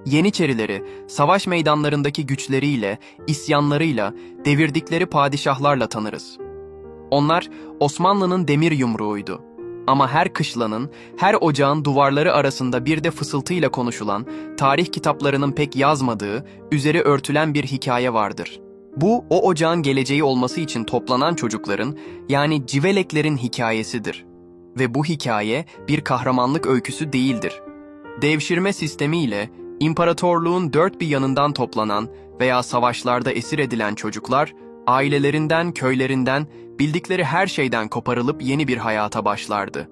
Yeniçerileri, savaş meydanlarındaki güçleriyle, isyanlarıyla, devirdikleri padişahlarla tanırız. Onlar, Osmanlı'nın demir yumruğuydu. Ama her kışlanın, her ocağın duvarları arasında bir de fısıltıyla konuşulan, tarih kitaplarının pek yazmadığı, üzeri örtülen bir hikaye vardır. Bu, o ocağın geleceği olması için toplanan çocukların, yani civeleklerin hikayesidir. Ve bu hikaye bir kahramanlık öyküsü değildir. Devşirme sistemiyle, imparatorluğun dört bir yanından toplanan veya savaşlarda esir edilen çocuklar, ailelerinden, köylerinden, bildikleri her şeyden koparılıp yeni bir hayata başlardı.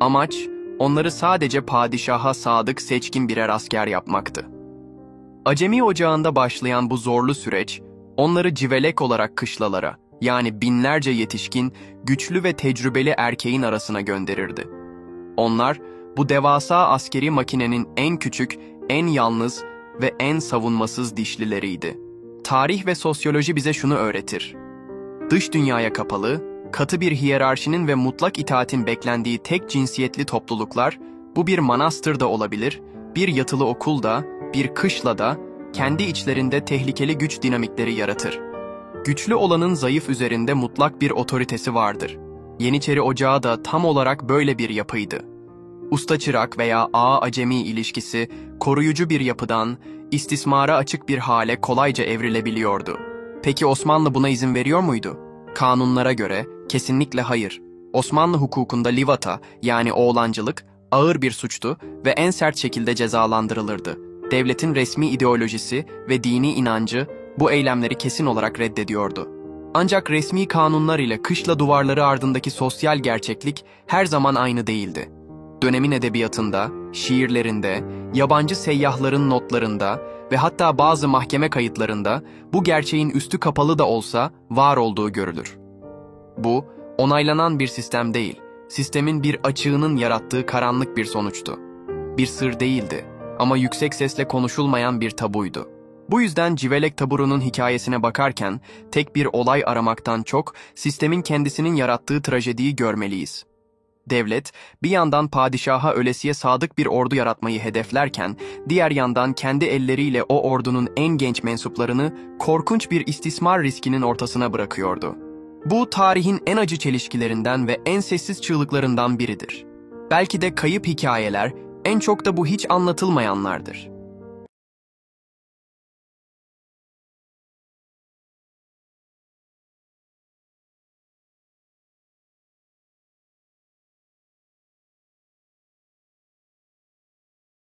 Amaç, onları sadece padişaha sadık seçkin birer asker yapmaktı. Acemi Ocağı'nda başlayan bu zorlu süreç, onları civelek olarak kışlalara, yani binlerce yetişkin, güçlü ve tecrübeli erkeğin arasına gönderirdi. Onlar, bu devasa askeri makinenin en küçük, en yalnız ve en savunmasız dişlileriydi. Tarih ve sosyoloji bize şunu öğretir. Dış dünyaya kapalı, katı bir hiyerarşinin ve mutlak itaatin beklendiği tek cinsiyetli topluluklar, bu bir manastır da olabilir, bir yatılı okul da, bir kışla da, kendi içlerinde tehlikeli güç dinamikleri yaratır. Güçlü olanın zayıf üzerinde mutlak bir otoritesi vardır. Yeniçeri Ocağı da tam olarak böyle bir yapıydı. Usta-çırak veya ağa-acemi ilişkisi, koruyucu bir yapıdan, istismara açık bir hale kolayca evrilebiliyordu. Peki Osmanlı buna izin veriyor muydu? Kanunlara göre kesinlikle hayır. Osmanlı hukukunda livata, yani oğlancılık, ağır bir suçtu ve en sert şekilde cezalandırılırdı. Devletin resmi ideolojisi ve dini inancı bu eylemleri kesin olarak reddediyordu. Ancak resmi kanunlar ile kışla duvarları ardındaki sosyal gerçeklik her zaman aynı değildi. Dönemin edebiyatında, şiirlerinde, yabancı seyyahların notlarında ve hatta bazı mahkeme kayıtlarında bu gerçeğin üstü kapalı da olsa var olduğu görülür. Bu, onaylanan bir sistem değil, sistemin bir açığının yarattığı karanlık bir sonuçtu. Bir sır değildi ama yüksek sesle konuşulmayan bir tabuydu. Bu yüzden Civelek taburunun hikayesine bakarken tek bir olay aramaktan çok sistemin kendisinin yarattığı trajediyi görmeliyiz. Devlet, bir yandan padişaha ölesiye sadık bir ordu yaratmayı hedeflerken, diğer yandan kendi elleriyle o ordunun en genç mensuplarını korkunç bir istismar riskinin ortasına bırakıyordu. Bu, tarihin en acı çelişkilerinden ve en sessiz çığlıklarından biridir. Belki de kayıp hikayeler, en çok da bu hiç anlatılmayanlardır.